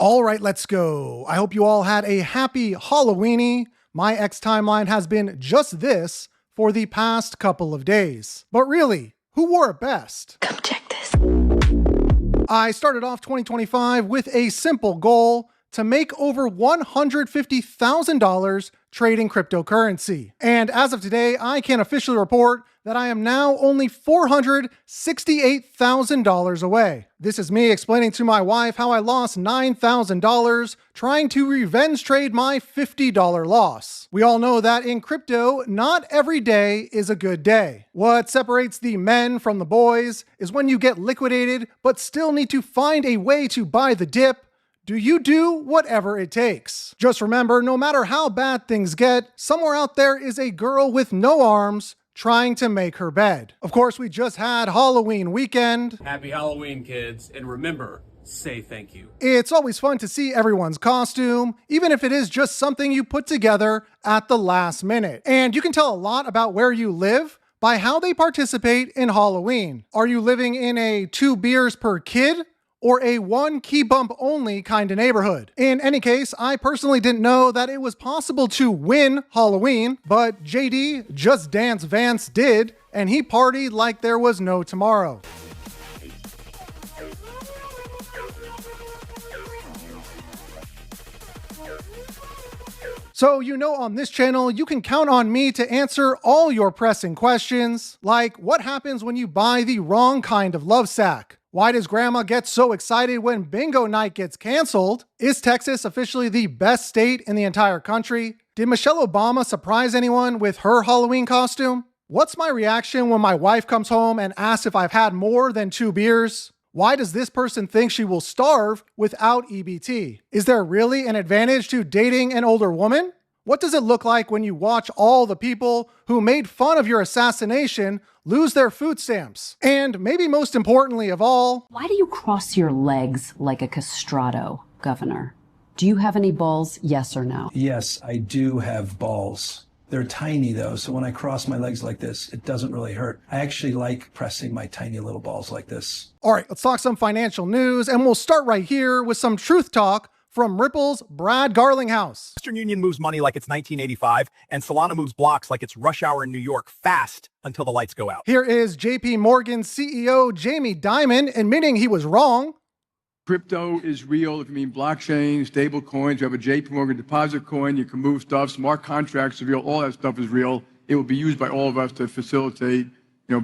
All right, let's go. I hope you all had a happy Halloweeny. My X timeline has been just this for the past couple of days. But really, who wore it best? Come check this. I started off 2025 with a simple goal to make over $150,000 trading cryptocurrency. And as of today, I can officially report that I am now only $468,000 away. This is me explaining to my wife how I lost $9,000 trying to revenge trade my $50 loss. We all know that in crypto, not every day is a good day. What separates the men from the boys is when you get liquidated but still need to find a way to buy the dip. Do you do whatever it takes? Just remember, no matter how bad things get, somewhere out there is a girl with no arms trying to make her bed. Of course, we just had Halloween weekend. Happy Halloween, kids. And remember, say thank you. It's always fun to see everyone's costume, even if it is just something you put together at the last minute. And you can tell a lot about where you live by how they participate in Halloween. Are you living in a 2 beers per kid or a 1 key bump only kind of neighborhood? In any case, I personally didn't know that it was possible to win Halloween, but JD Just Dance Vance did, and he partied like there was no tomorrow. So you know, on this channel, you can count on me to answer all your pressing questions, like what happens when you buy the wrong kind of love sack? Why does grandma get so excited when bingo night gets canceled? Is Texas officially the best state in the entire country? Did Michelle Obama surprise anyone with her Halloween costume? What's my reaction when my wife comes home and asks if I've had more than 2 beers? Why does this person think she will starve without EBT? Is there really an advantage to dating an older woman? What does it look like when you watch all the people who made fun of your assassination lose their food stamps? And maybe most importantly of all, why do you cross your legs like a castrato, Governor? Do you have any balls, yes or no? Yes, I do have balls. They're tiny though, so when I cross my legs like this, it doesn't really hurt. I actually like pressing my tiny little balls like this. All right, let's talk some financial news, and we'll start right here with some truth talk from Ripple's Brad Garlinghouse. Western Union moves money like it's 1985, and Solana moves blocks like it's rush hour in New York, fast until the lights go out. Here is JP Morgan CEO Jamie Dimon admitting he was wrong. Crypto is real. If you mean blockchain, stable coins, you have a JP Morgan deposit coin, you can move stuff, smart contracts are real, all that stuff is real. It will be used by all of us to facilitate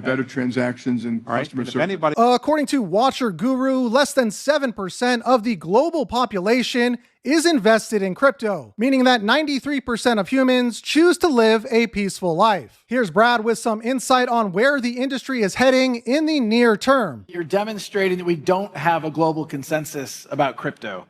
better transactions and customer service. According to Watcher Guru, less than 7% of the global population is invested in crypto, meaning that 93% of humans choose to live a peaceful life. Here's Brad with some insight on where the industry is heading in the near term. You're demonstrating that we don't have a global consensus about crypto.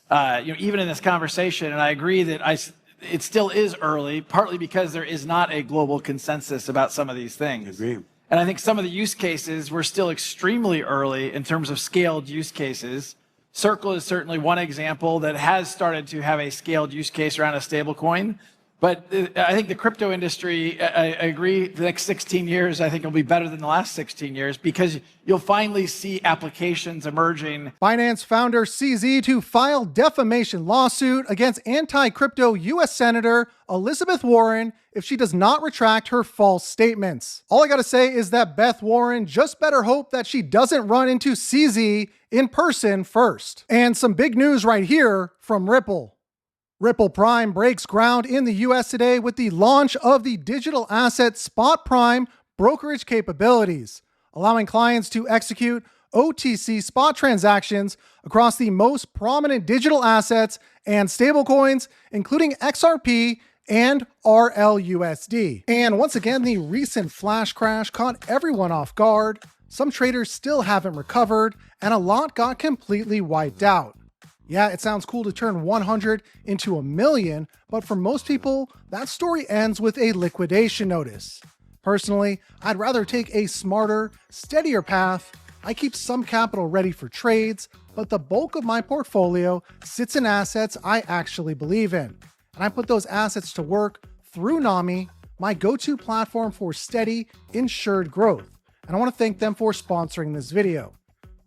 Even in this conversation, and I agree that it still is early, partly because there is not a global consensus about some of these things. Agree. And I think some of the use cases, we're still extremely early in terms of scaled use cases. Circle is certainly one example that has started to have a scaled use case around a stable coin. But I think the crypto industry, I agree, the next 16 years, I think will be better than the last 16 years because you'll finally see applications emerging. Binance founder CZ to file defamation lawsuit against anti-crypto U.S. Senator Elizabeth Warren if she does not retract her false statements. All I gotta say is that Beth Warren just better hope that she doesn't run into CZ in person first. And some big news right here from Ripple. Ripple Prime breaks ground in the US today with the launch of the digital asset Spot Prime brokerage capabilities, allowing clients to execute OTC spot transactions across the most prominent digital assets and stablecoins, including XRP and RLUSD. And once again, the recent flash crash caught everyone off guard. Some traders still haven't recovered, and a lot got completely wiped out. Yeah, it sounds cool to turn 100 into a million, but for most people, that story ends with a liquidation notice. Personally, I'd rather take a smarter, steadier path. I keep some capital ready for trades, but the bulk of my portfolio sits in assets I actually believe in. And I put those assets to work through Nomy, my go-to platform for steady, insured growth. And I want to thank them for sponsoring this video.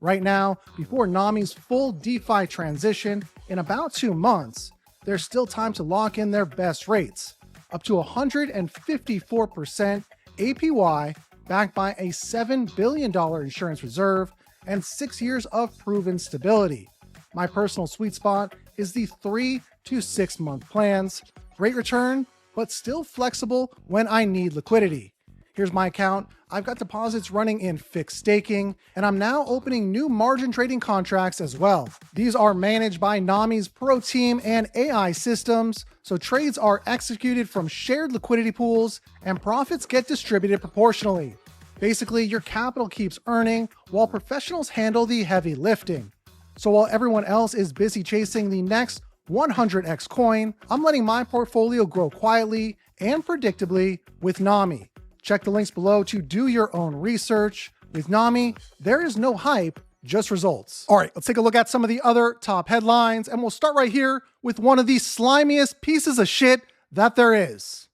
Right now, before Nomy's full DeFi transition in about 2 months, there's still time to lock in their best rates, up to 154% APY, backed by a $7 billion insurance reserve and 6 years of proven stability. My personal sweet spot is the 3 to 6 month plans. Great return, but still flexible when I need liquidity. Here's my account. I've got deposits running in fixed staking, and I'm now opening new margin trading contracts as well. These are managed by Nomy's Pro Team and AI systems, so trades are executed from shared liquidity pools and profits get distributed proportionally. Basically, your capital keeps earning while professionals handle the heavy lifting. So while everyone else is busy chasing the next 100x coin, I'm letting my portfolio grow quietly and predictably with Nomy. Check the links below to do your own research. With Nomy, there is no hype, just results. All right, let's take a look at some of the other top headlines, and we'll start right here with one of the slimiest pieces of shit that there is.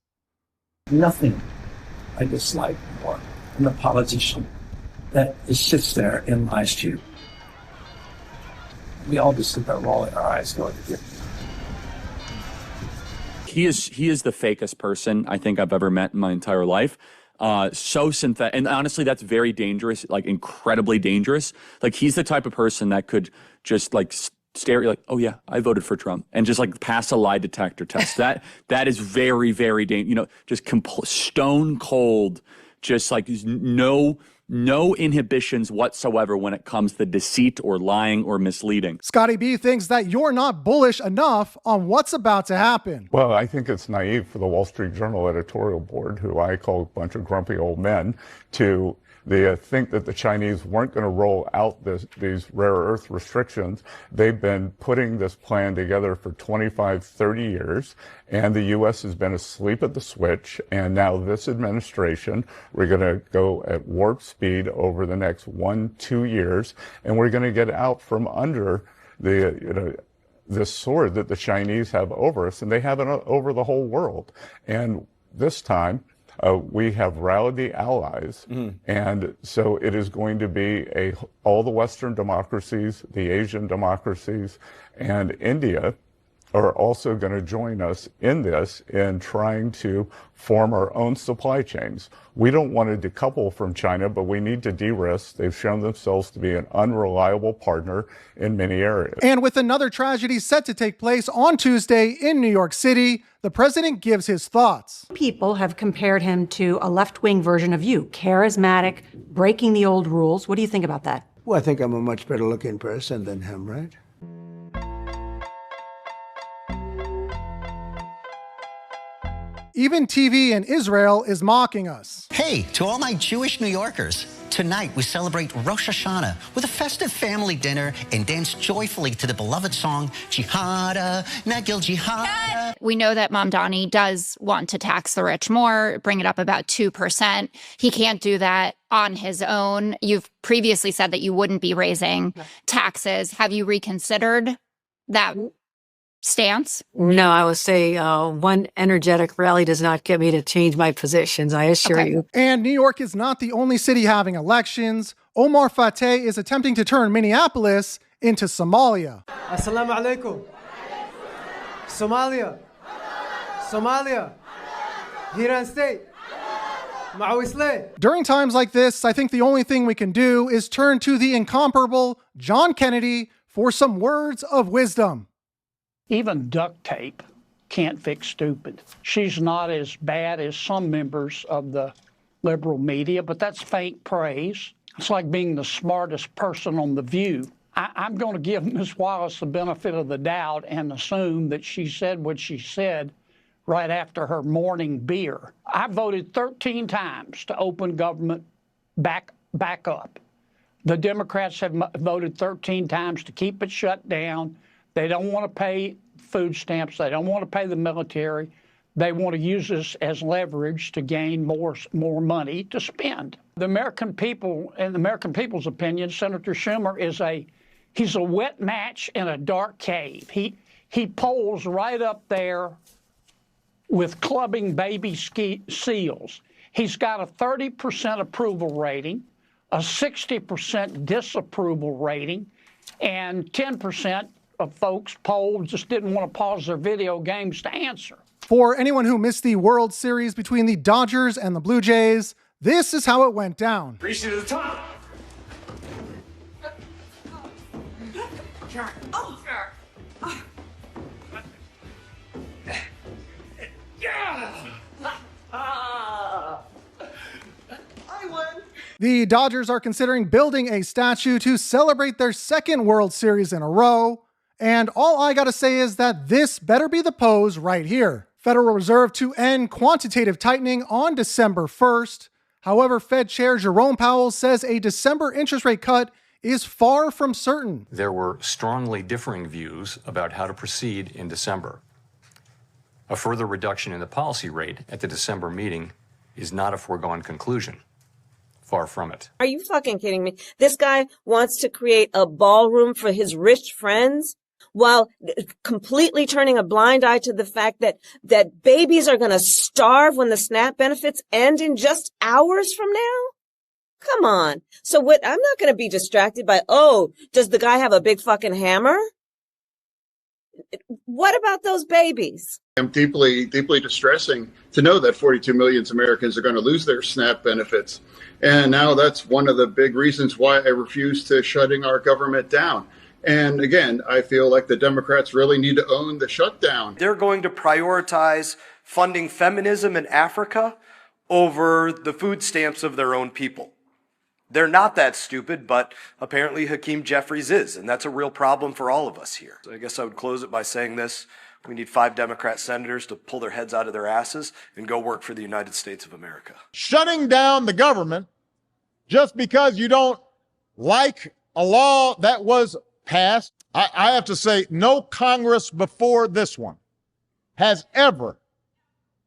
Nothing I dislike more than the politician that sits there and lies to you. We all just sit there rolling our eyes going, He is the fakest person I think I've ever met in my entire life. So synthetic, and honestly, that's very dangerous, like incredibly dangerous. Like he's the type of person that could just like stare at you like, oh yeah, I voted for Trump, and just like pass a lie detector test. that is very, very dangerous. You know, just stone cold, just like no inhibitions whatsoever when it comes to deceit or lying or misleading. Scotty B thinks that you're not bullish enough on what's about to happen. Well, I think it's naive for the Wall Street Journal editorial board, who I call a bunch of grumpy old men, to think that the Chinese weren't going to roll out these rare earth restrictions. They've been putting this plan together for 25, 30 years, and the U.S. has been asleep at the switch. And now this administration, we're going to go at warp speed over the next 1-2 years, and we're going to get out from under this sword that the Chinese have over us, and they have it over the whole world. And this time, we have rallied the allies, and so it is going to be all the Western democracies, the Asian democracies, and India are also going to join us in this in trying to form our own supply chains. We don't want to decouple from China, but we need to de-risk. They've shown themselves to be an unreliable partner in many areas. And with another tragedy set to take place on Tuesday in New York City, the president gives his thoughts. People have compared him to a left-wing version of you, charismatic, breaking the old rules. What do you think about that? Well, I think I'm a much better looking person than him, right? Even TV in Israel is mocking us. Hey, to all my Jewish New Yorkers, tonight we celebrate Rosh Hashanah with a festive family dinner and dance joyfully to the beloved song, Jihada, Nagil Jihad. We know that Mamdani does want to tax the rich more, bring it up about 2%. He can't do that on his own. You've previously said that you wouldn't be raising taxes. Have you reconsidered that stance? No, I would say one energetic rally does not get me to change my positions, I assure you. And New York is not the only city having elections. Omar Fateh is attempting to turn Minneapolis into Somalia. Assalamu alaikum. Somalia. Somalia. Hiran State. During times like this, I think the only thing we can do is turn to the incomparable John Kennedy for some words of wisdom. Even duct tape can't fix stupid. She's not as bad as some members of the liberal media, but that's faint praise. It's like being the smartest person on The View. I'm going to give Ms. Wallace the benefit of the doubt and assume that she said what she said right after her morning beer. I voted 13 times to open government back up. The Democrats have voted 13 times to keep it shut down. They don't want to pay food stamps. They don't want to pay the military. They want to use this as leverage to gain more money to spend. The American people, in the American people's opinion, Senator Schumer he's a wet match in a dark cave. He polls right up there with clubbing baby seals. He's got a 30% approval rating, a 60% disapproval rating, and 10% of folks polled just didn't want to pause their video games to answer. For anyone who missed the World Series between the Dodgers and the Blue Jays, this is how it went down. Reach to the top. The Dodgers are considering building a statue to celebrate their second World Series in a row. And all I gotta say is that this better be the pose right here. Federal Reserve to end quantitative tightening on December 1st. However, Fed Chair Jerome Powell says a December interest rate cut is far from certain. There were strongly differing views about how to proceed in December. A further reduction in the policy rate at the December meeting is not a foregone conclusion. Far from it. Are you fucking kidding me? This guy wants to create a ballroom for his rich friends while completely turning a blind eye to the fact that babies are going to starve when the SNAP benefits end in just hours from now? Come on. So what? I'm not going to be distracted by, oh, does the guy have a big fucking hammer? What about those babies? I'm deeply distressing to know that 42 million Americans are going to lose their SNAP benefits. And now that's one of the big reasons why I refuse to shutting our government down. And again, I feel like the Democrats really need to own the shutdown. They're going to prioritize funding feminism in Africa over the food stamps of their own people. They're not that stupid, but apparently Hakeem Jeffries is, and that's a real problem for all of us here. So I guess I would close it by saying this. We need 5 Democrat senators to pull their heads out of their asses and go work for the United States of America. Shutting down the government just because you don't like a law that was passed, I have to say no Congress before this one has ever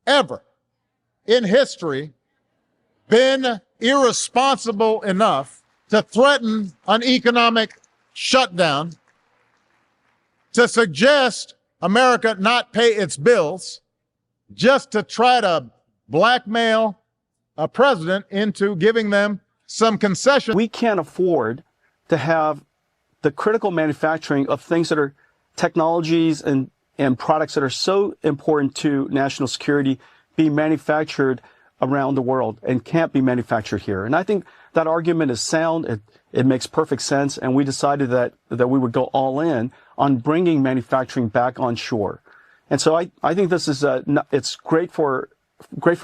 in history been irresponsible enough to threaten an economic shutdown, to suggest America not pay its bills, just to try to blackmail a president into giving them some concession. We can't afford to have the critical manufacturing of things that are technologies and products that are so important to national security be manufactured around the world and can't be manufactured here. And I think that argument is sound. It makes perfect sense. And we decided that we would go all in on bringing manufacturing back on shore. And so I think this is it's great for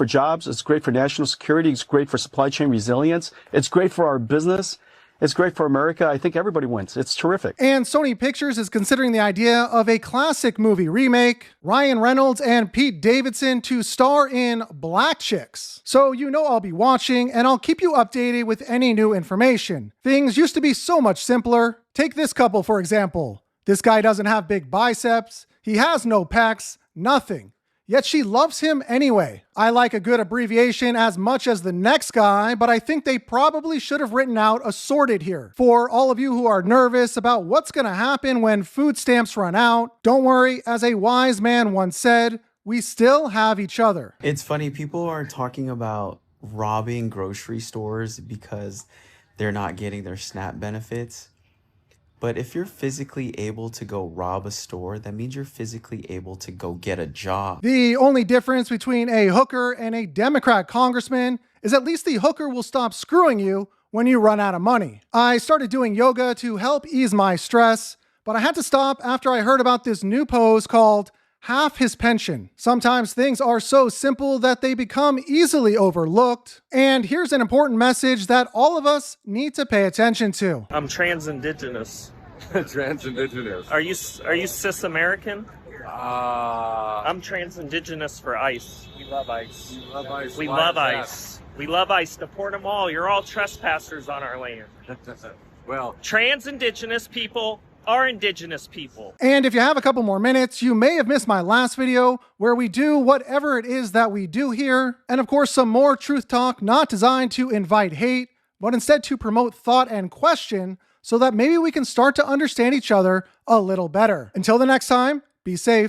jobs. It's great for national security. It's great for supply chain resilience. It's great for our business. It's great for America. I think everybody wins. It's terrific. And Sony Pictures is considering the idea of a classic movie remake, Ryan Reynolds and Pete Davidson to star in Black Chicks. So you know I'll be watching, and I'll keep you updated with any new information. Things used to be so much simpler. Take this couple, for example. This guy doesn't have big biceps. He has no pecs, nothing. Yet she loves him anyway. I like a good abbreviation as much as the next guy, but I think they probably should have written out assorted here. For all of you who are nervous about what's gonna happen when food stamps run out, don't worry, as a wise man once said, we still have each other. It's funny, people are talking about robbing grocery stores because they're not getting their SNAP benefits. But if you're physically able to go rob a store, that means you're physically able to go get a job. The only difference between a hooker and a Democrat congressman is at least the hooker will stop screwing you when you run out of money. I started doing yoga to help ease my stress, but I had to stop after I heard about this new pose called half his pension. Sometimes things are so simple that they become easily overlooked. And here's an important message that all of us need to pay attention to. I'm trans-indigenous. Trans-indigenous. Are you cis-American? I'm trans-indigenous for ICE. We love ICE. You love ICE. We Why love is that? ICE. We love ICE. Deport them all. You're all trespassers on our land. Well, trans-indigenous people are indigenous people. And if you have a couple more minutes, you may have missed my last video where we do whatever it is that we do here. And of course, some more truth talk not designed to invite hate, but instead to promote thought and question so that maybe we can start to understand each other a little better. Until the next time, be safe.